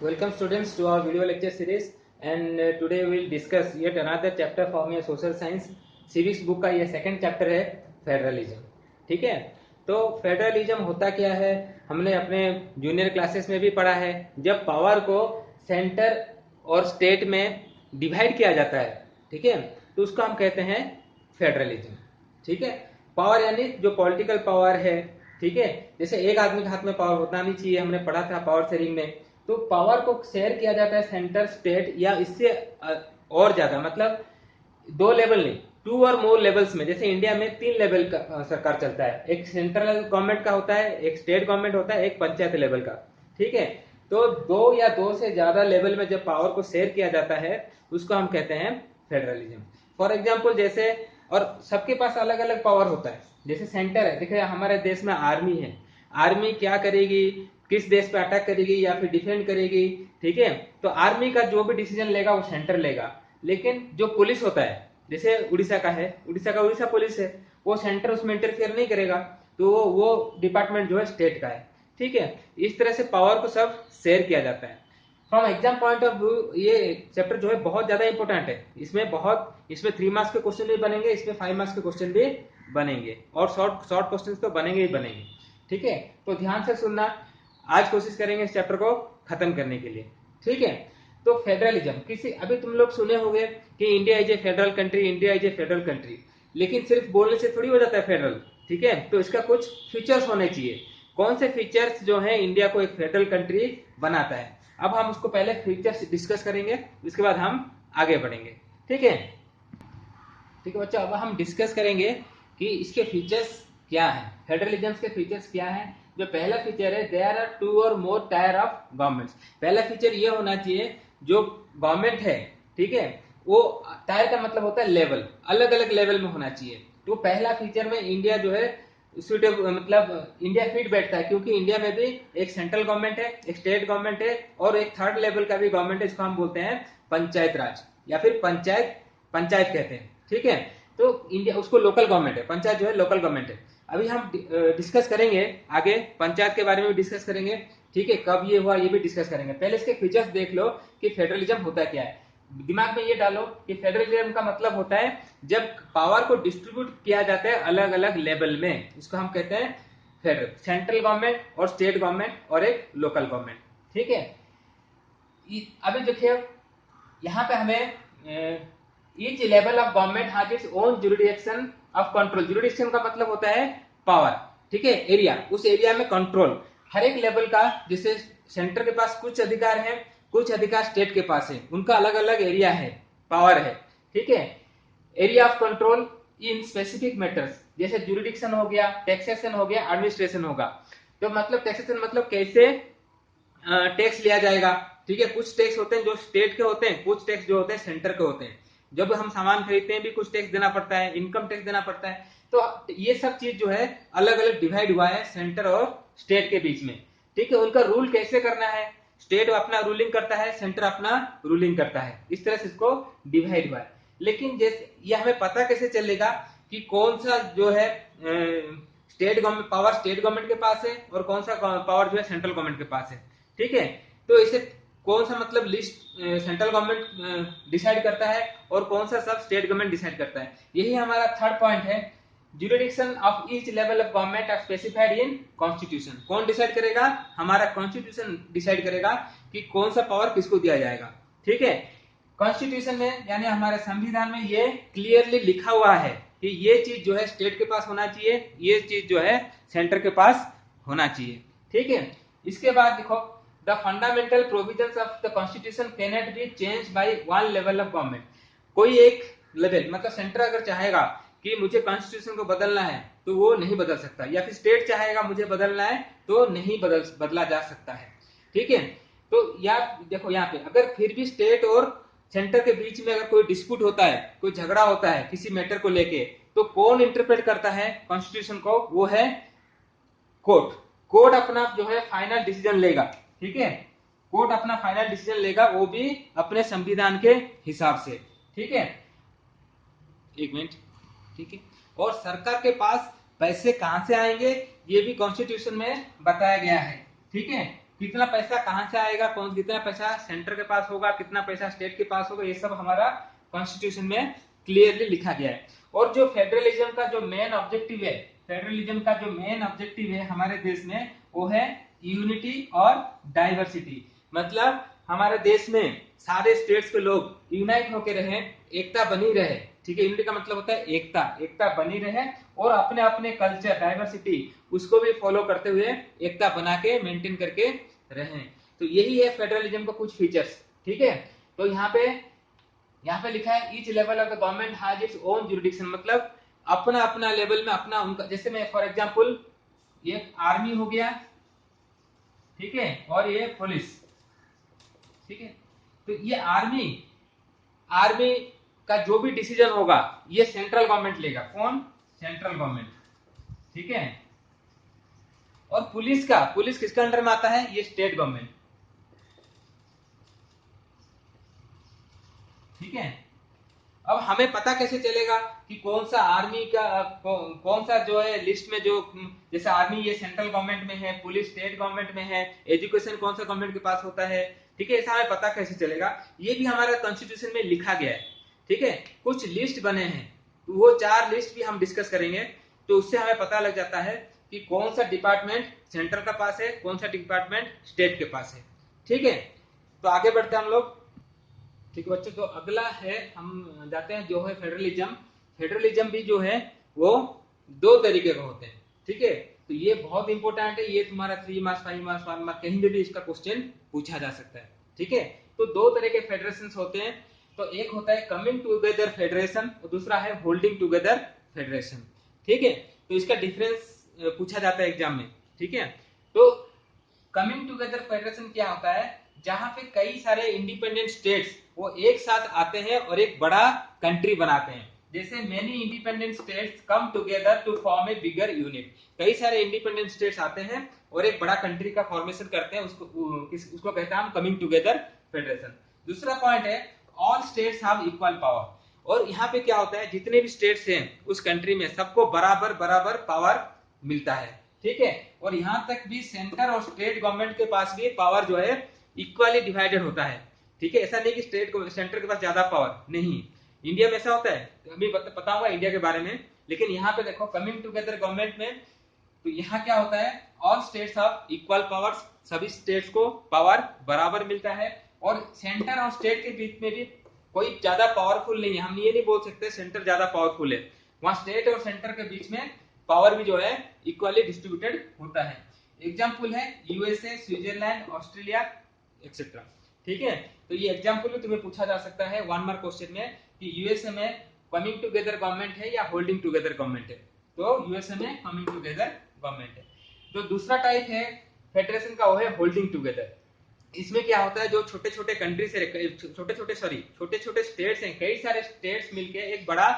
Welcome students to our video lecture series and today we will discuss yet another chapter from your social science civics book का ये second chapter है federalism. ठीक है, तो federalism होता क्या है हमने अपने जूनियर क्लासेस में भी पढ़ा है। जब पावर को सेंटर और स्टेट में डिवाइड किया जाता है, ठीक है, तो उसको हम कहते हैं फेडरलिज्म। ठीक है, पावर यानी जो पॉलिटिकल पावर है, ठीक है, जैसे एक आदमी के हाथ में पावर होना नहीं चाहिए, हमने पढ़ा था पावर शेयरिंग में। तो पावर को शेयर किया जाता है सेंटर स्टेट या इससे और ज्यादा, मतलब दो लेवल नहीं, टू और मोर लेवल्स में। जैसे इंडिया में 3 लेवल का सरकार चलता है, एक सेंट्रल गवर्नमेंट का होता है, एक स्टेट गवर्नमेंट होता है, एक पंचायत लेवल का। ठीक है, तो दो या दो से ज्यादा लेवल में जब पावर को शेयर किया जाता है उसको हम कहते हैं फेडरलिज्म। फॉर एग्जाम्पल जैसे, और सबके पास अलग अलग पावर होता है। जैसे सेंटर है, देखिए हमारे देश में आर्मी है, आर्मी क्या करेगी, किस देश पे अटैक करेगी या फिर डिफेंड करेगी। ठीक है, तो आर्मी का जो भी डिसीजन लेगा वो सेंटर लेगा। लेकिन जो पुलिस होता है, जैसे उड़ीसा का है, उड़ीसा का उड़ीसा पुलिस है, वो सेंटर उसमें इंटरफेयर नहीं करेगा, तो वो डिपार्टमेंट जो है स्टेट का है। ठीक है, इस तरह से पावर को सब शेयर किया जाता है। From exam point of view ये चैप्टर जो है बहुत ज्यादा इंपॉर्टेंट है। इसमें 3 मार्क्स के क्वेश्चन भी बनेंगे, इसमें 5 मार्क्स के क्वेश्चन भी बनेंगे और शॉर्ट शॉर्ट क्वेश्चन तो बनेंगे ही बनेंगे। ठीक है, तो ध्यान से सुनना, आज कोशिश करेंगे इस चैप्टर को खत्म करने के लिए। ठीक है, तो फेडरलिज्म किसी, अभी तुम लोग सुने होंगे कि India is a federal country, India is a federal country, लेकिन सिर्फ बोलने से थोड़ी हो जाता है फेडरल। ठीक है, तो इसका कुछ फीचर्स होने चाहिए। कौन से फीचर्स जो है इंडिया को एक फेडरल कंट्री बनाता है, अब हम उसको पहले फीचर्स डिस्कस करेंगे, उसके बाद हम आगे बढ़ेंगे। ठीक है, ठीक है बच्चों, अब हम डिस्कस करेंगे कि इसके फीचर्स क्या हैं, फेडरलिज्म के फीचर्स क्या हैं। जो पहला फीचर है, देयर आर 2 और मोर टायर ऑफ गवर्नमेंट्स। पहला फीचर ये होना चाहिए, जो गवर्नमेंट है, ठीक है, वो टायर का मतलब होता है लेवल, अलग अलग लेवल में होना चाहिए। तो पहला फीचर में इंडिया जो है सुटेबल, मतलब इंडिया फिट बैठता है, क्योंकि इंडिया में भी एक सेंट्रल गवर्नमेंट है, एक स्टेट गवर्नमेंट है और एक थर्ड लेवल का भी गवर्नमेंट है, जिसको हम बोलते हैं पंचायत राज या फिर पंचायत पंचायत कहते हैं। ठीक है, तो इंडिया उसको लोकल गवर्नमेंट है, पंचायत जो है लोकल गवर्नमेंट है। अभी हम डिस्कस करेंगे आगे, पंचायत के बारे में भी डिस्कस करेंगे। ठीक है, कब ये हुआ ये भी डिस्कस करेंगे। पहले इसके फीचर्स देख लो कि फेडरलिज्म होता क्या है। दिमाग में ये डालो कि फेडरलिज्म का मतलब होता है जब पावर को डिस्ट्रीब्यूट किया जाता है अलग अलग लेवल में, इसको हम कहते हैं फेडरल। सेंट्रल गवर्नमेंट और स्टेट गवर्नमेंट और एक लोकल गवर्नमेंट। ठीक है, अभी देखिए यहाँ पे हमें each level of government has its own jurisdiction of control. Jurisdiction का मतलब होता है पावर, ठीक है, एरिया, उस एरिया में कंट्रोल हर एक लेवल का। जैसे सेंटर के पास कुछ अधिकार है, कुछ अधिकार स्टेट के पास है, उनका अलग अलग एरिया है, पावर है। ठीक है, area of control in specific matters, जैसे जुरिडिक्शन हो गया, टैक्सेशन हो गया, एडमिनिस्ट्रेशन होगा। तो मतलब टैक्सेशन मतलब कैसे टैक्स लिया जाएगा। ठीक है, कुछ टैक्स होते हैं जो स्टेट के होते हैं, कुछ टैक्स जो होते हैं सेंटर के होते हैं। जब हम सामान खरीदते हैं भी कुछ टैक्स देना पड़ता है, इनकम टैक्स देना पड़ता है। तो ये सब चीज जो है अलग अलग डिवाइड हुआ है सेंटर और स्टेट के बीच में। ठीक है, उनका रूल कैसे करना है, स्टेट अपना रूलिंग करता है, सेंटर अपना रूलिंग करता है, इस तरह से इसको डिवाइड हुआ है। लेकिन जैसे ये हमें पता कैसे चलेगा कि कौन सा जो है state government power state government के पास है और कौन सा पावर जो है सेंट्रल गवर्नमेंट के पास है। ठीक है, तो इसे कौन सा मतलब लिस्ट सेंट्रल गवर्नमेंट डिसाइड करता है और कौन सा सब स्टेट गवर्नमेंट डिसाइड करता है। यही हमारा थर्ड पॉइंट है, jurisdiction of each level of government are specified in constitution. कौन डिसाइड करेगा, हमारा कॉन्स्टिट्यूशन डिसाइड करेगा कि कौन सा पावर किसको दिया जाएगा। ठीक है, कॉन्स्टिट्यूशन में यानी हमारे संविधान में ये क्लियरली लिखा हुआ है कि ये चीज जो है स्टेट के पास होना चाहिए, ये चीज जो है सेंटर के पास होना चाहिए। ठीक है, इसके बाद देखो, the fundamental provisions of the constitution can not be change by one level of government. कोई एक लेवल, मतलब सेंटर अगर चाहेगा कि मुझे कॉन्स्टिट्यूशन को बदलना है तो वो नहीं बदल सकता, या फिर स्टेट चाहेगा मुझे बदलना है तो नहीं बदला जा सकता है। ठीक है, तो या देखो यहाँ पे अगर फिर भी स्टेट और सेंटर के बीच में अगर कोई डिस्प्यूट होता है, कोई झगड़ा होता है किसी मैटर को लेके, तो कौन इंटरप्रेट करता है कॉन्स्टिट्यूशन को, वो है कोर्ट। कोर्ट अपना जो है फाइनल डिसीजन लेगा। ठीक है, कोर्ट अपना फाइनल डिसीजन लेगा, वो भी अपने संविधान के हिसाब से। ठीक है, एक मिनट। ठीक है, और सरकार के पास पैसे कहां से आएंगे ये भी कॉन्स्टिट्यूशन में बताया गया है। ठीक है, कितना पैसा कहाँ से आएगा, कौन कितना पैसा सेंटर के पास होगा, कितना पैसा स्टेट के पास होगा, ये सब हमारा कॉन्स्टिट्यूशन में क्लियरली लिखा गया है। और जो फेडरलिज्म का जो मेन ऑब्जेक्टिव है, फेडरलिज्म का जो मेन ऑब्जेक्टिव है हमारे देश में, वो है यूनिटी और डाइवर्सिटी। मतलब हमारे देश में सारे स्टेट्स के लोग यूनाइट होकर रहे, एकता बनी रहे। ठीक है, यूनिटी का मतलब होता है एकता, एकता बनी रहे और अपने अपने कल्चर डाइवर्सिटी उसको भी फॉलो करते हुए एकता बना के मेंटेन करके रहें। तो यही है फेडरलिज्म का कुछ फीचर्स। ठीक है, तो यहाँ पे लिखा है each level of the government has its own jurisdiction, मतलब अपना अपना लेवल में अपना उनका, जैसे मैं फॉर एग्जांपल ये आर्मी हो गया, ठीक है, और ये पुलिस। ठीक है, तो ये आर्मी आर्मी का जो भी डिसीजन होगा ये सेंट्रल गवर्नमेंट लेगा। कौन? Central government. ठीक है, और पुलिस किसके अंडर में आता है? ये स्टेट गवर्नमेंट। ठीक है, अब हमें पता कैसे चलेगा कि कौन सा आर्मी का कौन सा जो है लिस्ट में, जो जैसे आर्मी ये सेंट्रल गवर्नमेंट में है, पुलिस स्टेट गवर्नमेंट में है, एजुकेशन कौन सा गवर्नमेंट के पास होता है। ठीक है, ऐसा हमें पता कैसे चलेगा? ये भी हमारा कॉन्स्टिट्यूशन में लिखा गया है। ठीक है, कुछ लिस्ट बने हैं, तो वो 4 लिस्ट भी हम डिस्कस करेंगे, तो उससे हमें पता लग जाता है कि कौन सा डिपार्टमेंट सेंटर के पास है, कौन सा डिपार्टमेंट स्टेट के पास है। ठीक है, तो आगे बढ़ते हैं हम लोग। ठीक है बच्चों, तो अगला है, हम जाते हैं जो है फेडरलिज्म। फेडरलिज्म भी जो है वो 2 तरीके का होते हैं। ठीक है, तो ये बहुत इंपॉर्टेंट है, ये तुम्हारा 3 मार्क्स 5 मार्क्स 1 मार्क्स कहीं भी इसका क्वेश्चन पूछा जा सकता है। ठीक है, तो 2 तरह के फेडरेशन होते हैं। तो एक होता है कमिंग टुगेदर फेडरेशन और दूसरा है होल्डिंग टुगेदर फेडरेशन। ठीक है, तो इसका डिफरेंस पूछा जाता है एग्जाम में। ठीक है, तो कमिंग टुगेदर फेडरेशन क्या होता है? जहां पे कई सारे इंडिपेंडेंट स्टेट्स वो एक साथ आते हैं और एक बड़ा कंट्री बनाते हैं। जैसे many independent states come together to form a bigger unit. कई सारे इंडिपेंडेंट स्टेट्स आते हैं और एक बड़ा कंट्री का फॉर्मेशन करते हैं, उसको कहते हैं हम कमिंग टुगेदर फेडरेशन। दूसरा पॉइंट है all states have equal power. और यहाँ पे क्या होता है, जितने भी स्टेट्स हैं उस कंट्री में सबको बराबर बराबर पावर मिलता है। ठीक है, और यहां तक भी सेंटर और स्टेट गवर्नमेंट के पास भी पावर जो है इक्वली डिवाइडेड होता है। ठीक है, ऐसा नहीं कि सेंटर के पास ज्यादा पावर नहीं। इंडिया में ऐसा होता है, अभी पता होगा इंडिया के बारे में, लेकिन यहाँ पे देखो कमिंग टुगेदर गवर्नमेंट में, तो यहाँ क्या होता है, all states of equal powers, सभी स्टेट्स को पावर बराबर मिलता है। और सेंटर और स्टेट के बीच में भी कोई ज्यादा पावरफुल नहीं है। हम ये नहीं बोल सकते सेंटर ज्यादा पावरफुल है, वहां स्टेट और सेंटर के बीच में पावर भी जो है इक्वली डिस्ट्रीब्यूटेड होता है। एग्जाम्पल है यूएसए, स्विट्जरलैंड, ऑस्ट्रेलिया एक्सेट्रा। ठीक है, तो ये एग्जाम्पल भी तुम्हें पूछा जा सकता है 1 मार्क क्वेश्चन में कि यूएसए में कमिंग टुगेदर गवर्नमेंट है या होल्डिंग टुगेदर गवर्नमेंट है। तो यूएसए में कमिंग टुगेदर गवर्नमेंट है। जो दूसरा टाइप है फेडरेशन का वो है होल्डिंग टुगेदर। इसमें क्या होता है, जो छोटे छोटे कंट्री से छोटे छोटे स्टेट्स हैं, कई सारे स्टेट्स मिलके एक बड़ा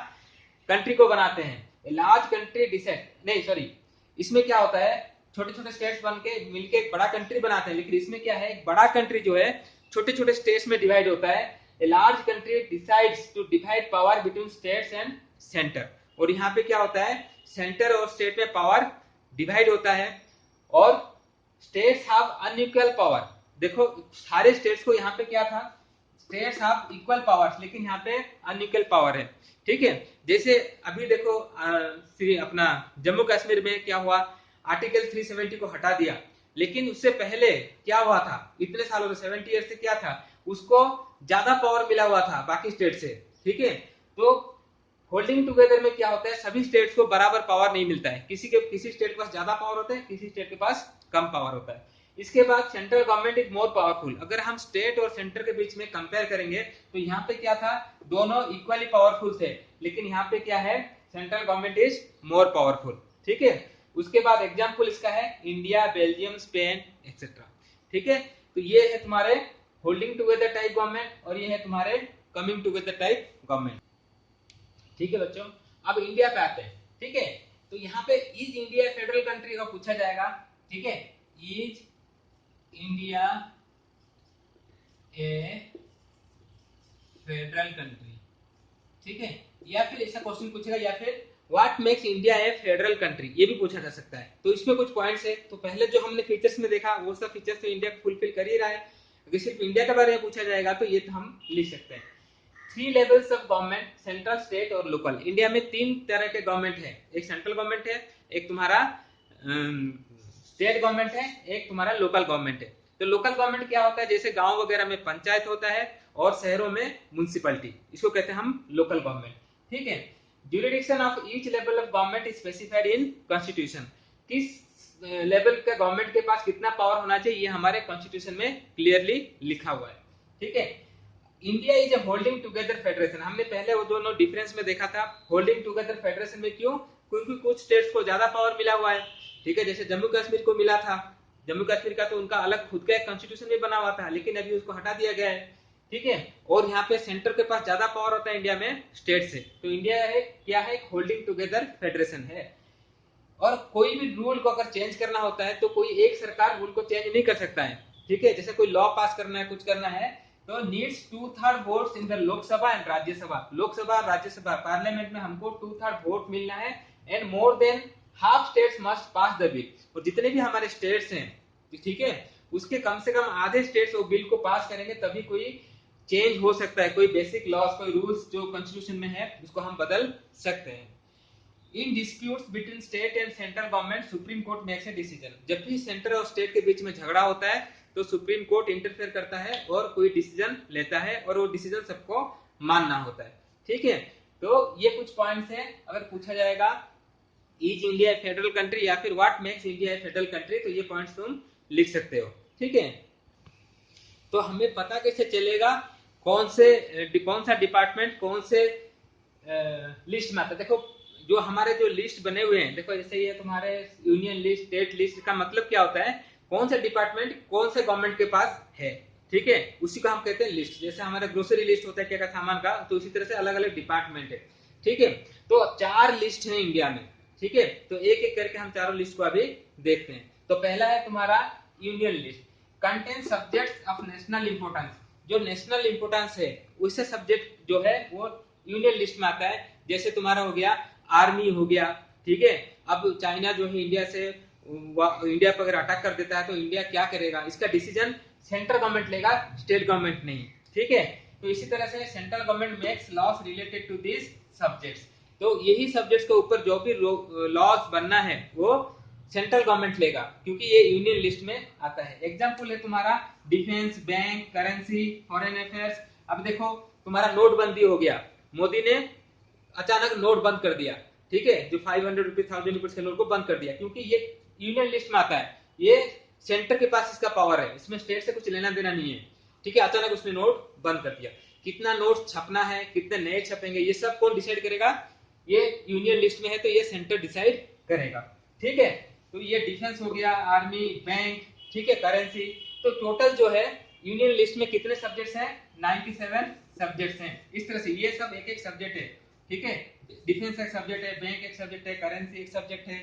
कंट्री को बनाते हैं। लार्ज कंट्री डिसाइड नहीं सॉरी इसमें क्या होता है, छोटे छोटे स्टेट्स बन के मिलके एक बड़ा कंट्री बनाते हैं, लेकिन इसमें क्या है, एक बड़ा कंट्री जो है छोटे छोटे स्टेट्स में डिवाइड होता है। A large country decides to divide power between states and centre. और यहाँ पे क्या होता है, सेंटर और स्टेट में पावर डिवाइड होता है और स्टेट्स हैव अनइक्वल पावर। देखो सारे स्टेट्स को यहाँ पे क्या था, स्टेट्स हैव इक्वल पावर्स, लेकिन यहाँ पे अनइक्वल पावर है। ठीक है, जैसे अभी देखो अपना जम्मू कश्मीर में क्या हुआ, आर्टिकल 370 को हटा दिया, लेकिन उससे पहले क्या हुआ था, इतने सालों से 70 ईयर से क्या था, उसको ज्यादा पावर मिला हुआ था बाकी स्टेट से। ठीक है, तो होल्डिंग टुगेदर में क्या होता है, सभी स्टेट्स को बराबर पावर नहीं मिलता है, किसी स्टेट के पास ज्यादा पावर होता है, किसी स्टेट के पास कम पावर होता है। इसके बाद central government is more powerful. अगर हम स्टेट और सेंटर के बीच में कंपेयर करेंगे तो यहाँ पे क्या था, दोनों इक्वली पावरफुल थे, लेकिन यहाँ पे क्या है, central government is more powerful. ठीक है, उसके बाद एग्जाम्पल इसका है इंडिया, बेल्जियम, स्पेन एक्सेट्रा। ठीक है, तो ये है तुम्हारे होल्डिंग टुगेदर टाइप गवर्नमेंट और ये है तुम्हारे कमिंग टुगेदर टाइप गवर्नमेंट। ठीक है बच्चों, अब इंडिया पे आते हैं। ठीक है, तो यहाँ पे इज इंडिया फेडरल कंट्री का पूछा जाएगा। ठीक है, is India A federal country. ठीक है, या फिर ऐसा क्वेश्चन पूछेगा, या फिर what makes India A federal country, ये भी पूछा जा सकता है। तो इसमें कुछ पॉइंट्स है। तो पहले जो हमने फीचर्स में देखा वो सब फीचर्स तो इंडिया फुलफिल कर ही रहा है। अगर सिर्फ इंडिया के बारे में पूछा जाएगा तो ये तो हम लिख सकते हैं। 3 levels of government, central, state और लोकल। इंडिया में 3 तरह के गवर्नमेंट है, एक सेंट्रल गवर्नमेंट है, एक तुम्हारा स्टेट गवर्नमेंट है, एक तुम्हारा लोकल गवर्नमेंट है। तो लोकल गवर्नमेंट क्या होता है, जैसे गांव वगैरह में पंचायत होता है और शहरों में म्युनिसिपैलिटी, इसको कहते हैं हम लोकल गवर्नमेंट। ठीक है। Jurisdiction of each level of government is specified in constitution। किस लेवल का गवर्नमेंट के पास कितना पावर होना चाहिए ये हमारे कॉन्स्टिट्यूशन में क्लियरली लिखा हुआ है। ठीक है। India is A holding together federation. हमने पहले वो दोनों डिफरेंस में देखा था। होल्डिंग टुगेदर फेडरेशन में क्यों, क्योंकि कुछ स्टेट्स को ज्यादा पावर मिला हुआ है। ठीक है। जैसे जम्मू कश्मीर को मिला था, जम्मू कश्मीर का तो उनका अलग खुद का एक कॉन्स्टिट्यूशन भी बना हुआ था, लेकिन अभी उसको हटा दिया गया है। ठीक है। और यहाँ पे सेंटर के पास ज्यादा पावर होता है इंडिया में स्टेट से। तो इंडिया है क्या है, एक होल्डिंग टुगेदर फेडरेशन है। और कोई भी रूल को अगर चेंज करना होता है तो कोई एक सरकार रूल को चेंज नहीं कर सकता है। ठीक है। जैसे कोई लॉ पास करना है, कुछ करना है, तो needs 2/3 votes in the Lok Sabha and Rajya Sabha. Lok Sabha और राज्यसभा पार्लियामेंट में हमको 2/3 वोट मिलना है and more than half states must pass the bill. और जितने भी हमारे स्टेट्स हैं, ठीक है, उसके कम से कम आधे स्टेट्स वो बिल को पास करेंगे तभी कोई चेंज हो सकता है। कोई बेसिक लॉस, कोई रूल्स जो कॉन्स्टिट्यूशन में है उसको हम बदल सकते हैं। In disputes between state and central government supreme court makes a decision. जब भी सेंटर और स्टेट के बीच में झगड़ा होता है तो सुप्रीम कोर्ट इंटरफेयर करता है और कोई डिसीजन लेता है और वो डिसीजन सबको मानना होता है। ठीक है। तो ये कुछ पॉइंट्स हैं। अगर पूछा जाएगा is India A federal country या फिर what makes India A federal country, तो ये पॉइंट्स तुम लिख सकते हो। ठीक है। तो हमें पता कैसे चलेगा कौन सा डिपार्टमेंट कौन से लिस्ट में आता है। देखो जो हमारे जो लिस्ट बने हुए हैं, देखो जैसे ये तुम्हारे यूनियन लिस्ट, स्टेट लिस्ट का मतलब क्या होता है, कौन सा डिपार्टमेंट कौन से गवर्नमेंट के पास है। ठीक है। उसी को हम कहते हैं लिस्ट। जैसे हमारा ग्रोसरी लिस्ट होता है क्या सामान का, तो उसी तरह से अलग अलग डिपार्टमेंट है। ठीक है। तो 4 लिस्ट है इंडिया में। ठीक है। तो एक एक करके हम चारों लिस्ट को अभी देखते हैं। तो पहला है तुम्हारा union list, contain subjects of national importance. जो नेशनल इंपोर्टेंस है उससे सब्जेक्ट जो है वो यूनियन लिस्ट में आता है। जैसे तुम्हारा हो गया आर्मी हो गया। ठीक है। अब चाइना जो है इंडिया पर अगर अटैक कर देता है तो इंडिया क्या करेगा, इसका डिसीजन सेंट्रल गवर्नमेंट लेगा, स्टेट गवर्नमेंट नहीं। ठीक है। तो इसी तरह से central government makes laws related to this subjects. तो यही सब्जेक्ट्स के ऊपर जो भी लॉस बनना है वो सेंट्रल गवर्नमेंट लेगा, क्योंकि ये यूनियन लिस्ट में आता है। एग्जांपल है तुम्हारा defence, bank, currency, foreign affairs. अब देखो तुम्हारा नोटबंदी हो गया, मोदी ने अचानक नोट बंद कर दिया। ठीक है। जो 500 रुपीज, 1000 रुपीज के नोट को बंद कर दिया, क्योंकि ये यूनियन लिस्ट में आता है। ये सेंटर के पास इसका पावर है, इसमें स्टेट से कुछ लेना देना नहीं है। ठीक है। अचानक उसने नोट बंद कर दिया। कितना नोट छपना है, कितने नए छपेंगे, ये सब कौन डिसाइड करेगा, ये यूनियन लिस्ट में है तो ये सेंटर डिसाइड करेगा। ठीक है। तो ये डिफेंस हो गया, आर्मी, बैंक, ठीक है, करेंसी। तो टोटल जो है यूनियन लिस्ट में कितने सब्जेक्ट्स हैं, 97 सब्जेक्ट्स हैं। इस तरह से ये सब एक एक सब्जेक्ट है। ठीक है। डिफेंस एक सब्जेक्ट है, बैंक एक सब्जेक्ट है, करेंसी एक सब्जेक्ट है,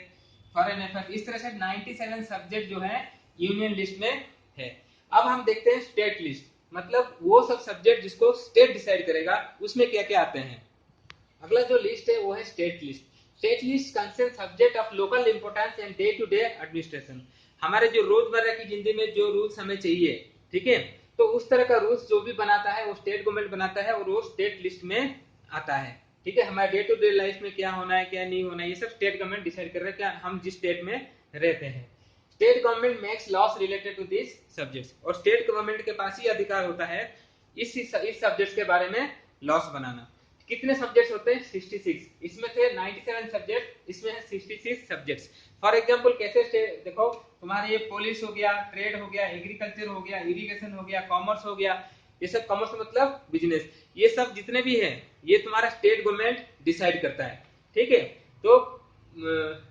फॉरेन अफेयर। इस तरह से 97 सब्जेक्ट जो है यूनियन लिस्ट में है। अब हम देखते हैं स्टेट लिस्ट, मतलब वो सब सब्जेक्ट जिसको स्टेट डिसाइड करेगा उसमें क्या क्या आते हैं। अगला जो लिस्ट है वो है state list. State list concern subject of local importance and day to day administration. हमारे जो रोजमर्रा की जिंदगी में जो रूल्स हमें चाहिए, ठीक है, तो उस तरह का रूल्स जो भी बनाता है वो स्टेट गवर्नमेंट बनाता है और वो स्टेट लिस्ट में आता है। ठीक है। हमारे डे टू डे लाइफ में क्या होना है, क्या नहीं होना है, ये सब स्टेट गवर्नमेंट डिसाइड कर रहा है, क्या हम जिस स्टेट में रहते हैं। State government makes laws related to this subjects. और स्टेट गवर्नमेंट के पास ही अधिकार होता है इस सब्जेक्ट्स के बारे में लॉस बनाना। कितने सब्जेक्ट्स होते हैं, 66। इसमें से 97 सब्जेक्ट, इसमें है 66 सब्जेक्ट्स। फॉर एग्जांपल कैसे देखो तुम्हारे ये पुलिस हो गया, ट्रेड हो गया, एग्रीकल्चर हो गया, इरिगेशन हो गया, कॉमर्स हो गया, ये सब कॉमर्स मतलब बिजनेस, ये सब जितने भी है ये तुम्हारा स्टेट गवर्नमेंट डिसाइड करता है। ठीक है। तो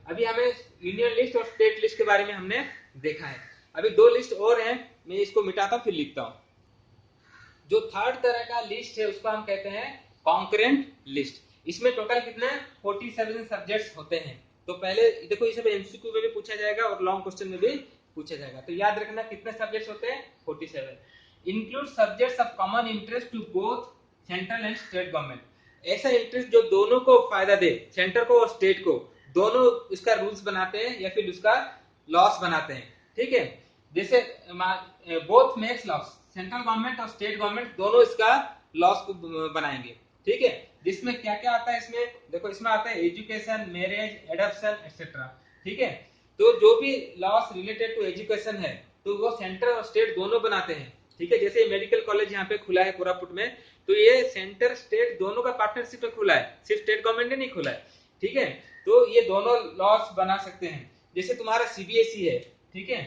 अभी हमें यूनियन लिस्ट और स्टेट लिस्ट के बारे में हमने देखा है। अभी 2 लिस्ट और है, मैं इसको मिटाता फिर लिखता हूं। जो थर्ड तरह का लिस्ट है उसको हम कहते हैं कॉन्करेंट लिस्ट। इसमें टोटल कितने 47 सब्जेक्ट्स होते हैं। तो पहले देखो ये सब एमसीक्यू में भी पूछा जाएगा और लॉन्ग क्वेश्चन में भी पूछा जाएगा, तो याद रखना कितने सब्जेक्ट्स होते हैं, 47। Include subjects of common interest to both central and state government. ऐसा इंटरेस्ट जो दोनों को फायदा दे, सेंटर को और स्टेट को, दोनों इसका रूल्स बनाते हैं या फिर उसका लॉस बनाते हैं। ठीक है, जैसे both makes loss, central government और स्टेट गवर्नमेंट दोनों इसका लॉस को बनाएंगे। ठीक है, जिसमें क्या क्या आता है, इसमें देखो, इसमें आता है एजुकेशन, मैरिज, एडॉप्शन एक्सेट्रा। ठीक है, तो जो भी लॉस रिलेटेड टू एजुकेशन है तो वो सेंटर और स्टेट दोनों बनाते हैं। ठीक है, जैसे मेडिकल कॉलेज यहाँ पे खुला है कोरापुट में, तो ये सेंटर स्टेट दोनों का पार्टनरशिप में खुला है, सिर्फ स्टेट गवर्नमेंट ने नहीं खुला है। ठीक है, तो ये दोनों लॉस बना सकते हैं। जैसे तुम्हारा सीबीएसई है, ठीक है,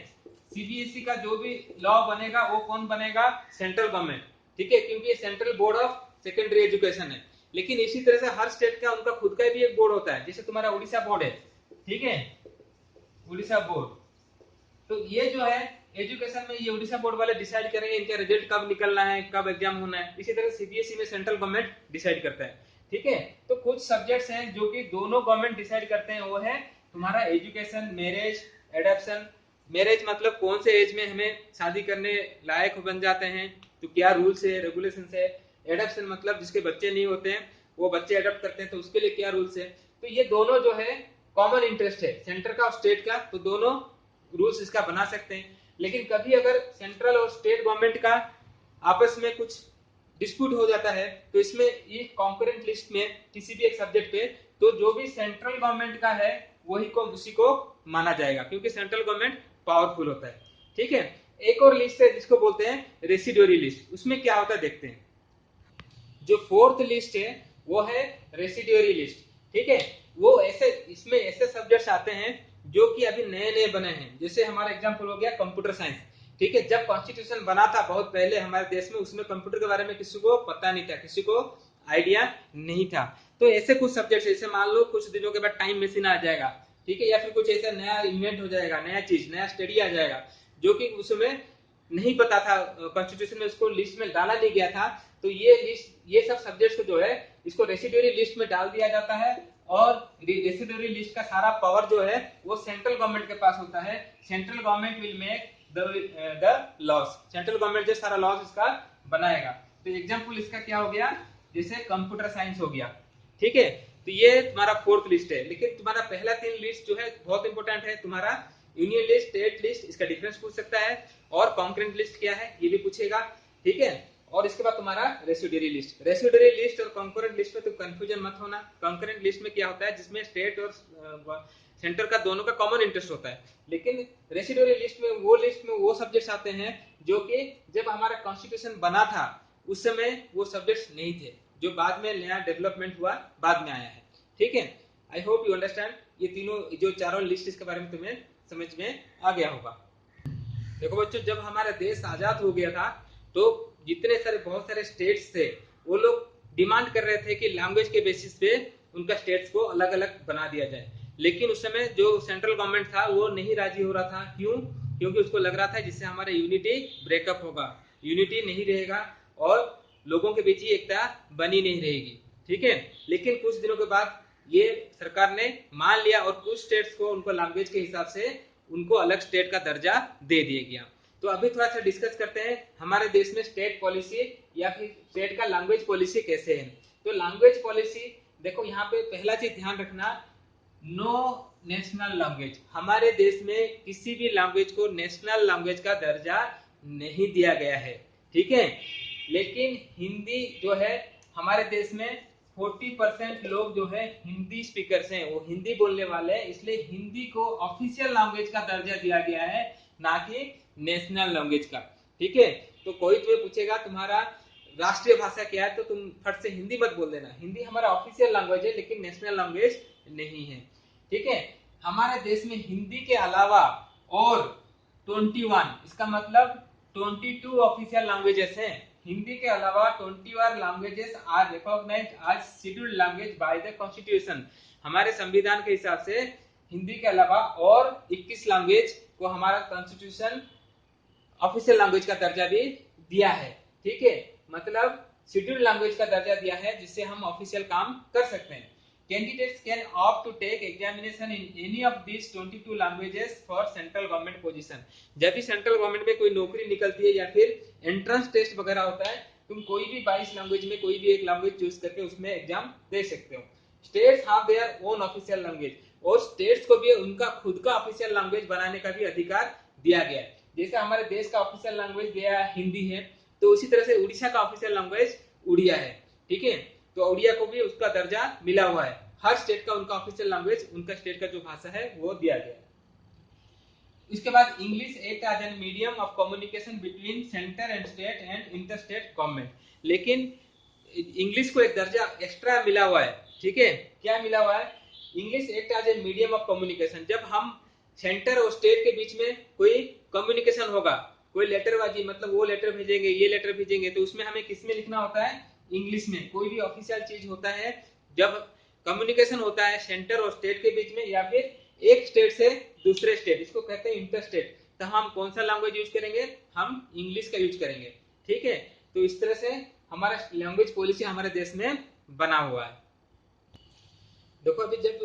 सीबीएसई का जो भी लॉ बनेगा वो कौन बनेगा, सेंट्रल गवर्नमेंट। ठीक है, क्योंकि ये central board of secondary education है। लेकिन इसी तरह से हर स्टेट का उनका खुद का भी एक बोर्ड होता है, जैसे तुम्हारा उड़ीसा बोर्ड है, ठीक है, उड़ीसा बोर्ड, तो ये जो है एजुकेशन में ये उड़ीसा बोर्ड वाले डिसाइड करेंगे इनका रिजल्ट कब निकलना है, कब एग्जाम होना है। इसी तरह सीबीएसई में सेंट्रल गवर्नमेंट डिसाइड करता है। ठीक है, तो कुछ सब्जेक्ट्स हैं जो कि दोनों गवर्नमेंट डिसाइड करते हैं, वो है तुम्हारा एजुकेशन, मैरिज, एडॉप्शन। मैरिज मतलब कौन से एज में हमें शादी करने लायक बन जाते हैं, तो क्या रूल्स है, रेगुलेशन है। एडॉप्शन मतलब जिसके बच्चे नहीं होते हैं वो बच्चे अडॉप्ट करते हैं, तो उसके लिए क्या रूल्स है। तो ये दोनों जो है कॉमन इंटरेस्ट है सेंटर का और स्टेट का, तो दोनों रूल्स इसका बना सकते हैं। लेकिन कभी अगर सेंट्रल और स्टेट गवर्नमेंट का आपस में कुछ डिस्प्यूट हो जाता है, तो इसमें ये कॉन्करेंट लिस्ट में किसी भी एक सब्जेक्ट पे, तो जो भी सेंट्रल गवर्नमेंट का है वही को उसी को माना जाएगा, क्योंकि सेंट्रल गवर्नमेंट पावरफुल होता है। ठीक है, एक और लिस्ट है जिसको बोलते हैं रेसिडोरी लिस्ट। उसमें क्या होता है देखते हैं। जो फोर्थ लिस्ट है वो है रेसिडोरी लिस्ट। ठीक है, वो ऐसे, इसमें ऐसे सब्जेक्ट्स आते हैं जो कि अभी नए नए बने हैं। जैसे हमारा एग्जांपल हो गया कंप्यूटर साइंस। ठीक है, जब कॉन्स्टिट्यूशन बना था बहुत पहले हमारे देश में, उसमें कंप्यूटर के बारे में किसी को पता नहीं था, किसी को आइडिया नहीं था। तो ऐसे कुछ सब्जेक्ट, जैसे मान लो कुछ दिनों के बाद टाइम मशीन आ जाएगा, ठीक है, या फिर कुछ ऐसा नया इन्वेंट हो जाएगा, नया चीज, नया स्टडी आ जाएगा जो कि उसमें नहीं पता था, कॉन्स्टिट्यूशन में उसको लिस्ट में डाला नहीं गया था, तो ये लिस्ट, ये सब सब्जेक्ट्स को जो है इसको रेसिडोरी लिस्ट में डाल दिया जाता है। और रेसिडोरी लिस्ट का सारा पावर जो है वो सेंट्रल गवर्नमेंट के पास होता है। Central government will make the loss, central government जो सारा लॉस इसका बनाएगा। तो एग्जांपल इसका क्या हो गया, जैसे कंप्यूटर साइंस हो गया। ठीक है, तो ये तुम्हारा फोर्थ लिस्ट है। लेकिन तुम्हारा पहला तीन लिस्ट जो है बहुत इंपॉर्टेंट है। तुम्हारा यूनियन लिस्ट, स्टेट लिस्ट, इसका डिफरेंस पूछ सकता है, और कॉन्करेंट लिस्ट क्या है ये भी पूछेगा। ठीक है, और इसके बाद तुम्हारा रेसिडोरी लिस्ट। रेसिडोरी लिस्ट और कॉन्करेंट लिस्ट में तो कंफ्यूजन मत होना। कॉन्करेंट लिस्ट में क्या होता है, जिसमें स्टेट और सेंटर का दोनों का कॉमन इंटरेस्ट होता है। लेकिन रेसिडोरी लिस्ट में वो सब्जेक्ट्स आते हैं जो कि जब हमारा कॉन्स्टिट्यूशन बना था उस समय वो सब्जेक्ट्स नहीं थे, जो बाद में नया डेवलपमेंट हुआ, बाद में आया है। ठीक है, आई होप यू अंडरस्टैंड। ये तीनों जो चारों लिस्ट इसके बारे में तुम्हें समझ में आ गया होगा। देखो बच्चों, जब हमारा देश आजाद हो गया था तो जितने सारे बहुत सारे स्टेट्स थे वो लोग डिमांड कर रहे थे कि लैंग्वेज के बेसिस पे उनका स्टेट्स को अलग अलग बना दिया जाए। लेकिन उस समय जो सेंट्रल गवर्नमेंट था वो नहीं राजी हो रहा था। क्यों? क्योंकि उसको लग रहा था जिससे हमारा यूनिटी ब्रेकअप होगा, यूनिटी नहीं रहेगा और लोगों के बीच ही एकता बनी नहीं रहेगी। ठीक है, लेकिन कुछ दिनों के बाद ये सरकार ने मान लिया और कुछ स्टेट्स को उनको लैंग्वेज के हिसाब से उनको अलग स्टेट का दर्जा दे दिया गया। तो अभी थोड़ा सा डिस्कस करते हैं हमारे देश में स्टेट पॉलिसी या फिर स्टेट का लैंग्वेज पॉलिसी कैसे है। तो लैंग्वेज पॉलिसी देखो, यहाँ पे पहला चीज ध्यान रखना, नो नेशनल लैंग्वेज। हमारे देश में किसी भी लैंग्वेज को नेशनल लैंग्वेज का दर्जा नहीं दिया गया है। ठीक है, लेकिन हिंदी जो है हमारे देश में 40% लोग जो है हिंदी स्पीकर्स हैं, वो हिंदी बोलने वाले हैं, इसलिए हिंदी को ऑफिशियल लैंग्वेज का दर्जा दिया गया है, ना कि नेशनल लैंग्वेज का। ठीक है, तो कोई तुम्हें पूछेगा तुम्हारा राष्ट्रीय भाषा क्या है, तो तुम फट से हिंदी मत बोल देना। हिंदी हमारा ऑफिशियल लैंग्वेज है लेकिन नेशनल लैंग्वेज नहीं है। ठीक है, हमारे देश में हिंदी के अलावा और 21, इसका मतलब 22 ऑफिशियल लैंग्वेजेस हैं। हिंदी के अलावा 21 languages are recognised as scheduled language by the constitution. हमारे संविधान के हिसाब से हिंदी के अलावा और 21 लैंग्वेज को हमारा कॉन्स्टिट्यूशन ऑफिशियल लैंग्वेज का दर्जा भी दिया है। ठीक है, मतलब शेड्यूल्ड लैंग्वेज का दर्जा दिया है जिससे हम ऑफिशियल काम कर सकते हैं। Candidates can opt to take examination in any of these 22 languages for central government position। जब भी सेंट्रल गवर्नमेंट में कोई नौकरी निकलती है या फिर एंट्रेंस टेस्ट वगैरह होता है तुम कोई भी 22 लैंग्वेज में कोई भी एक लैंग्वेज चूज करके उसमें एग्जाम दे सकते हो। States have their own official language, और स्टेट्स को भी उनका खुद का ऑफिशियल लैंग्वेज बनाने का भी अधिकार दिया गया है। जैसे हमारे देश का ऑफिशियल लैंग्वेज दिया हिंदी है, तो उसी तरह से उड़ीसा का ऑफिशियल लैंग्वेज उड़िया है। ठीक है, तो उड़िया को भी उसका दर्जा मिला हुआ है। हर स्टेट का उनका ऑफिशियल लैंग्वेज, उनका स्टेट का जो भाषा है वो दिया गया है। इसके बाद English act as an medium of communication between centre and state and inter state government. लेकिन इंग्लिश को एक दर्जा एक्स्ट्रा मिला हुआ है। ठीक है, क्या मिला हुआ है? English act as a medium of communication. जब हम सेंटर और स्टेट के बीच में कोई कम्युनिकेशन होगा, कोई लेटरबाजी, मतलब वो लेटर भेजेंगे, ये लेटर भेजेंगे, तो उसमें हमें किस में लिखना होता है? इंग्लिश में। कोई भी ऑफिशियल चीज होता है, जब कम्युनिकेशन होता है सेंटर और स्टेट के बीच में, या फिर एक स्टेट से दूसरे स्टेट, इसको कहते हैं इंटर स्टेट, तो हम कौन सा लैंग्वेज यूज करेंगे? हम इंग्लिश का यूज करेंगे। ठीक है, तो इस तरह से हमारा लैंग्वेज पॉलिसी हमारे देश में बना हुआ है। देखो अभी जब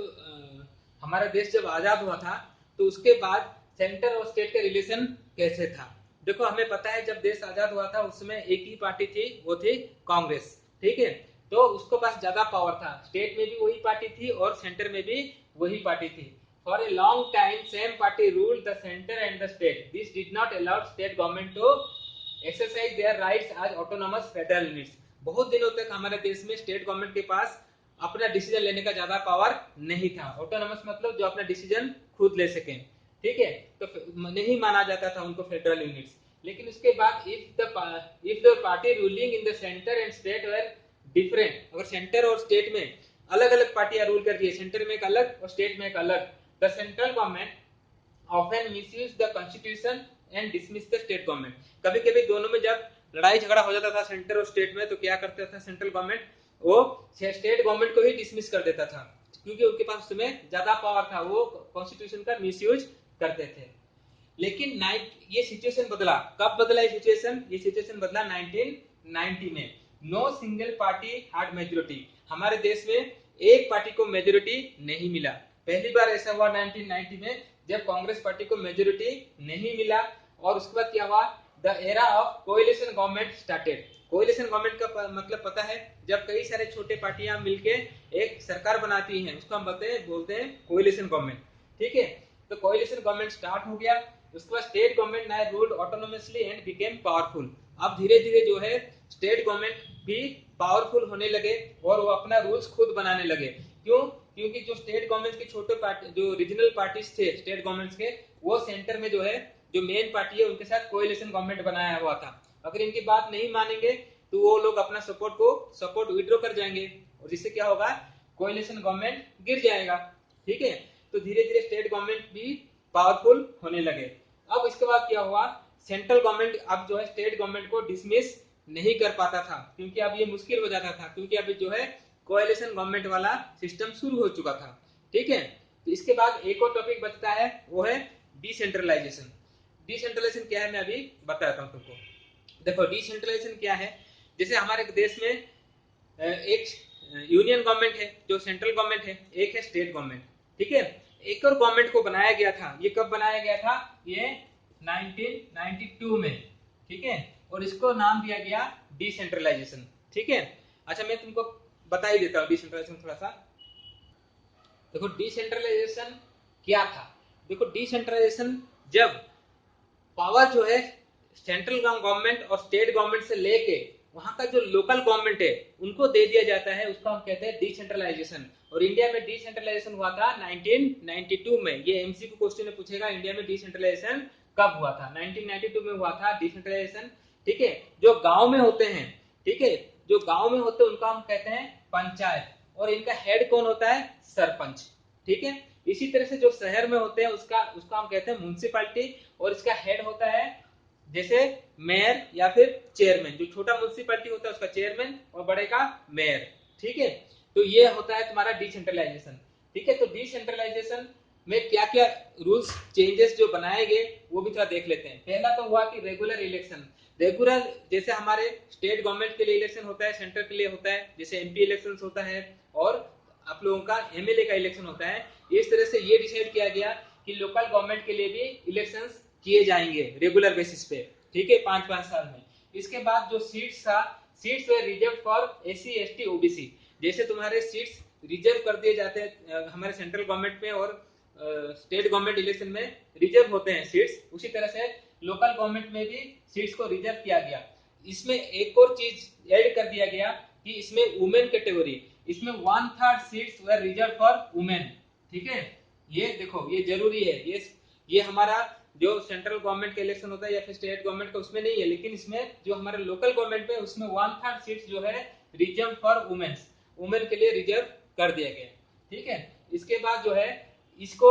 हमारा देश जब आजाद हुआ था, तो उसके बाद सेंटर और स्टेट का रिलेशन कैसे था? देखो हमें पता है जब देश आजाद हुआ था उस समय एक ही पार्टी थी, वो थी कांग्रेस। ठीक है, तो उसके पास ज्यादा पावर था, स्टेट में भी वही पार्टी थी और सेंटर में भी वही पार्टी थी। For a long time same party ruled the centre and the state. This did not allow state government to exercise their rights as autonomous federal units. बहुत दिनों तक हमारे देश में स्टेट गवर्नमेंट के पास अपना डिसीजन लेने का ज्यादा पावर नहीं था। ऑटोनोमस मतलब जो अपना डिसीजन खुद ले सके। ठीक है, तो नहीं माना जाता था उनको फेडरल यूनिट्स। लेकिन उसके बाद if the party ruling in the centre and state were different, अगर सेंटर और स्टेट में अलग अलग पार्टियां रूल कर रही है, सेंटर में एक अलग और स्टेट में एक अलग, the central government often misuse the constitution and dismiss the state government. कभी कभी दोनों में जब लड़ाई झगड़ा हो जाता था सेंटर और स्टेट में, तो क्या करता था सेंट्रल गवर्नमेंट? वो स्टेट गवर्नमेंट को ही डिसमिस कर देता था, क्योंकि उनके पास उस समय ज्यादा पावर था, वो कॉन्स्टिट्यूशन का मिसयूज करते थे। लेकिन ये सिचुएशन बदला। कब बदला ये सिचुएशन? ये सिचुएशन बदला 1990 में। No single party had majority. हमारे देश में एक पार्टी को मेजोरिटी नहीं मिला। पहली बार ऐसा हुआ 1990 में, जब कांग्रेस पार्टी को मेजोरिटी नहीं मिला। और उसके बाद क्या हुआ? The era of coalition government started. Coalition government का मतलब पता है, जब कई सारे छोटे पार्टियां मिलके एक सरकार बनाती हैं, उसको हम बोलते हैं कोएलिशन गवर्नमेंट। ठीक है, तो कोएलिशन गवर्नमेंट स्टार्ट हो गया। उसके बाद state government now ruled autonomously and became powerful. अब धीरे धीरे जो है स्टेट गवर्नमेंट भी पावरफुल होने लगे और वो अपना रूल्स खुद बनाने लगे। क्यों? क्योंकि जो स्टेट गवर्नमेंट के छोटे पार्टी, जो रीजनल पार्टीज थे स्टेट गवर्नमेंट्स के, वो सेंटर में जो है जो मेन पार्टी है उनके साथ कोएलिशन गवर्नमेंट बनाया हुआ था। अगर इनकी बात नहीं मानेंगे तो वो लोग अपना सपोर्ट विड्रॉ कर जाएंगे, और जिससे क्या होगा? कोएलिशन गवर्नमेंट गिर जाएगा। ठीक है, तो धीरे धीरे स्टेट गवर्नमेंट भी पावरफुल होने लगे। अब इसके बाद क्या हुआ? सेंट्रल गवर्नमेंट अब जो है स्टेट गवर्नमेंट को डिसमिस नहीं कर पाता था, क्योंकि अब ये मुश्किल हो जाता था, क्योंकि अभी जो है कोएलिशन गवर्नमेंट वाला सिस्टम शुरू हो चुका था। ठीक है, तो इसके बाद एक और टॉपिक बचता है, वो है डिसेंट्रलाइजेशन। डिसेंट्रलाइजेशन क्या है मैं अभी बताता हूँ तुमको। देखो डिसेंट्रलाइजेशन क्या है, जैसे हमारे देश में एक यूनियन गवर्नमेंट है जो सेंट्रल गवर्नमेंट है, एक है स्टेट गवर्नमेंट। ठीक है, एक और गवर्नमेंट को बनाया गया था। ये कब बनाया गया था? ये 1992 में। ठीक है, और इसको नाम दिया गया डिसेंट्रलाइजेशन। ठीक है, अच्छा मैं तुमको बता ही देता हूँ डिसेंट्रलाइजेशन थोड़ा सा। देखो डिसेंट्रलाइजेशन क्या था। देखो डिसेंट्रलाइजेशन जब पावर जो है सेंट्रल गवर्नमेंट और स्टेट गवर्नमेंट से लेके वहां का जो लोकल गवर्नमेंट है उनको दे दिया जाता है, उसको हम कहते हैं डिसेंट्रलाइजेशन। और इंडिया में डिसेंट्रलाइजेशन हुआ था 1992 में। ये एमसीक्यू क्वेश्चन में पूछेगा, इंडिया में डिसेंट्रलाइजेशन कब हुआ था? 1992 में हुआ था डिसेंट्रलाइजेशन। ठीक है, जो गांव में होते हैं, ठीक है, जो गांव में होते हैं उनको हम कहते हैं पंचायत, और इनका हेड कौन होता है? सरपंच। ठीक है, इसी तरह से जो शहर में होते हैं उसका हम कहते हैं म्युनिसिपैलिटी, और इसका हेड होता है जैसे मेयर या फिर चेयरमैन। जो छोटा म्युनिसिपैलिटी होता है उसका चेयरमैन और बड़े का मेयर। ठीक है, तो ये होता है तुम्हारा डिसेंट्रलाइजेशन। ठीक है, तो डिसेंट्रलाइजेशन में क्या क्या रूल्स चेंजेस जो बनाए गए वो भी थोड़ा देख लेते हैं। पहला तो हुआ कि रेगुलर इलेक्शन। रेगुलर जैसे हमारे स्टेट गवर्नमेंट के लिए इलेक्शन होता है, सेंटर के लिए होता है, जैसे एमपी इलेक्शन होता है और आप लोगों का एमएलए का इलेक्शन होता है। इस तरह से ये डिसाइड किया गया कि लोकल गवर्नमेंट के लिए भी इलेक्शंस किए जाएंगे रेगुलर बेसिस पे। ठीक है, 5-5 साल में। इसके बाद जो सीट्स था, seats were reserve for SC ST OBC. जैसे तुम्हारे सीट्स रिजर्व कर दिए जाते हैं हमारे सेंट्रल गवर्नमेंट में और स्टेट गवर्नमेंट इलेक्शन में रिजर्व होते हैं सीट्स, उसी तरह से लोकल गवर्नमेंट में भी सीट्स को रिजर्व किया गया। इसमें एक और चीज ऐड कर दिया गया कि इसमें वुमेन कैटेगरी, इसमें 1/3 seats were reserve for women. ठीक है, ये देखो ये जरूरी है, ये हमारा जो सेंट्रल गवर्नमेंट का इलेक्शन होता है या फिर स्टेट गवर्नमेंट का उसमें नहीं है, लेकिन इसमें जो हमारे लोकल गवर्नमेंट में उसमें 1/3 सीट्स जो है रिजर्व फॉर वुमेन्स, वुमेन के लिए रिजर्व कर दिया गया। ठीक है, इसके बाद जो है इसको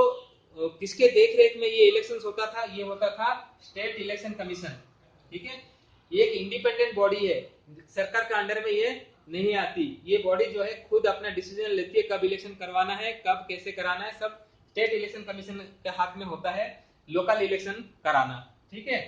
किसके देख रेख में ये इलेक्शन होता था, ये होता था स्टेट इलेक्शन कमीशन। ठीक है, ये एक इंडिपेंडेंट बॉडी है, सरकार के अंडर में ये नहीं आती। ये बॉडी जो है खुद अपना डिसीजन लेती है कब इलेक्शन करवाना है, कब कैसे कराना है, सब स्टेट इलेक्शन कमीशन के हाथ में होता है लोकल इलेक्शन कराना। ठीक है,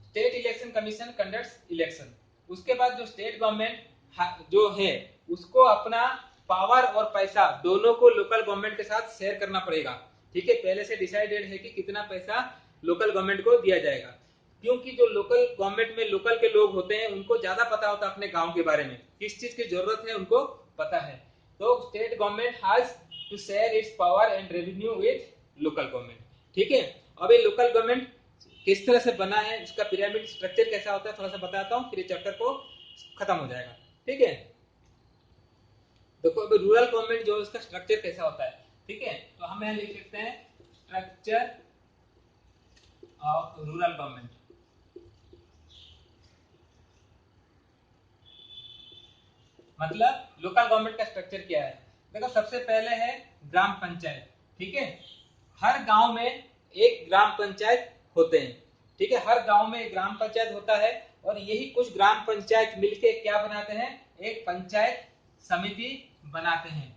state election commission conducts election. उसके बाद जो स्टेट गवर्नमेंट जो है उसको अपना पावर और पैसा दोनों को लोकल गवर्नमेंट के साथ शेयर करना पड़ेगा। ठीक है, पहले से डिसाइडेड है कि कितना पैसा लोकल गवर्नमेंट को दिया जाएगा, क्योंकि जो लोकल गवर्नमेंट में लोकल के लोग होते हैं उनको ज्यादा पता होता है अपने गांव के बारे में, किस चीज की जरूरत है उनको पता है। तो state government has to share its power and revenue with local government. ठीक है, अब ये लोकल गवर्नमेंट किस तरह से बना है, उसका पिरामिड स्ट्रक्चर कैसा होता है थोड़ा सा बताता हूँ, फिर ये चैप्टर को खत्म हो जाएगा। ठीक है, देखो अभी रूरल गवर्नमेंट जो उसका स्ट्रक्चर कैसा होता है। ठीक है, तो हम यहाँ लिख सकते हैं स्ट्रक्चर ऑफ रूरल गवर्नमेंट। मतलब लोकल गवर्नमेंट का स्ट्रक्चर क्या है। देखो सबसे पहले है ग्राम पंचायत। ठीक है, हर गांव में एक ग्राम पंचायत होते हैं। ठीक है, हर गांव में एक ग्राम पंचायत होता है और यही कुछ ग्राम पंचायत मिलके क्या बनाते हैं, एक पंचायत समिति बनाते हैं।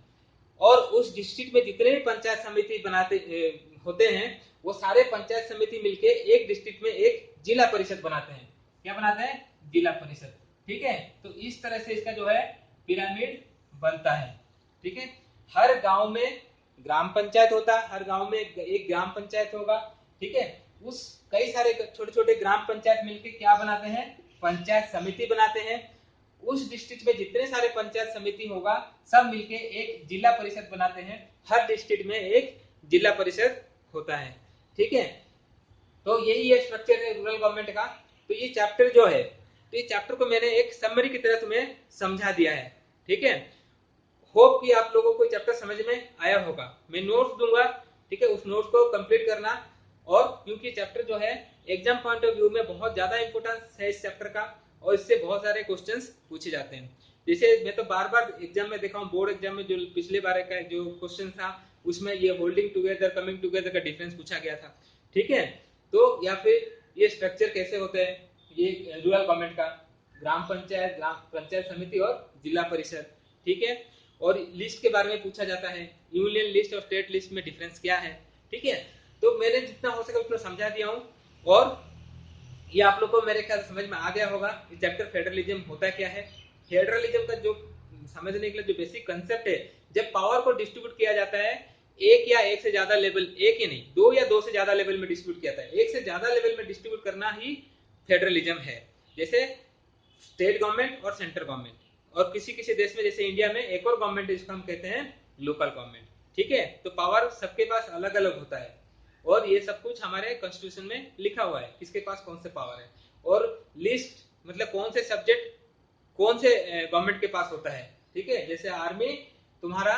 और उस डिस्ट्रिक्ट में जितने भी पंचायत समिति होते हैं वो सारे पंचायत समिति मिलके एक डिस्ट्रिक्ट में एक जिला परिषद बनाते हैं। क्या बनाते हैं, जिला परिषद। ठीक है, तो इस तरह से इसका जो है पिरामिड बनता है। ठीक है, हर गांव में ग्राम पंचायत होता है, हर गांव में एक ग्राम पंचायत होगा। ठीक है, उस कई सारे छोटे छोटे ग्राम पंचायत मिलकर क्या बनाते हैं, पंचायत समिति बनाते हैं। उस डिस्ट्रिक्ट में जितने सारे पंचायत समिति होगा सब मिलके एक जिला परिषद बनाते हैं। हर डिस्ट्रिक्ट में एक जिला परिषद होता है। ठीक है, तो यही है स्ट्रक्चर है रूरल गवर्नमेंट का। तो ये चैप्टर जो है, तो ये चैप्टर को मैंने एक समरी की तरह तुम्हें समझा दिया है। ठीक है, होप कि आप लोगों को चैप्टर समझ में आया होगा। मैं नोट्स दूंगा, ठीक है, उस नोट्स को कंप्लीट करना। और क्योंकि चैप्टर जो है एग्जाम पॉइंट ऑफ व्यू में बहुत ज्यादा इंपोर्टेंस है इस चैप्टर का और इससे बहुत सारे क्वेश्चंस पूछे जाते हैं। जैसे मैं तो बार बार एग्जाम में देखा हूँ, बोर्ड एग्जाम में जो पिछले बार का जो क्वेश्चन था उसमें ये होल्डिंग टुगेदर कमिंग टुगेदर का डिफरेंस पूछा गया था। ठीक है, तो या फिर ये स्ट्रक्चर कैसे होते हैं ये रूरल गवर्नमेंट का, ग्राम पंचायत, ग्राम पंचायत समिति और जिला परिषद। ठीक है, और लिस्ट के बारे में पूछा जाता है, यूनियन लिस्ट और स्टेट लिस्ट में डिफरेंस क्या है। ठीक है, तो मैंने जितना हो सके उतना समझा दिया हूँ और ये आप लोग को मेरे ख्याल समझ में आ गया होगा इस चैप्टर फेडरलिज्म होता क्या है। फेडरलिज्म का जो समझने के लिए जो बेसिक कंसेप्ट है, जब पावर को डिस्ट्रीब्यूट किया जाता है एक या एक से ज्यादा लेवल, एक ही नहीं दो या दो से ज्यादा लेवल में डिस्ट्रीब्यूट किया जाता है, एक से ज्यादा लेवल में डिस्ट्रीब्यूट करना ही फेडरलिज्म है। जैसे स्टेट गवर्नमेंट और सेंट्रल गवर्नमेंट, और किसी किसी देश में जैसे इंडिया में एक और गवर्नमेंट जिसको हम कहते हैं लोकल गवर्नमेंट। ठीक है, तो पावर सबके पास अलग अलग होता है और ये सब कुछ हमारे कॉन्स्टिट्यूशन में लिखा हुआ है किसके पास कौन से पावर है। और लिस्ट मतलब कौन से सब्जेक्ट कौन से गवर्नमेंट के पास होता है। ठीक है, जैसे आर्मी तुम्हारा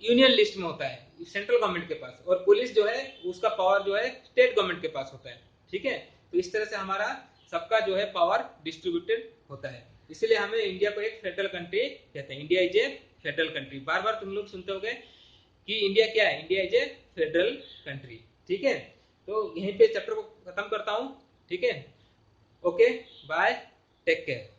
यूनियन लिस्ट में होता है सेंट्रल गवर्नमेंट के पास, और पुलिस जो है उसका पावर जो है स्टेट गवर्नमेंट के पास होता है। ठीक है, तो इस तरह से हमारा सबका जो है पावर डिस्ट्रीब्यूटेड होता है, इसलिए हमें इंडिया को एक फेडरल कंट्री कहते हैं। India is a federal country. बार बार तुम लोग सुनते होगे कि इंडिया क्या है, India is a federal country. ठीक है, तो यहीं पे चैप्टर को खत्म करता हूं। ठीक है, ओके बाय, टेक केयर।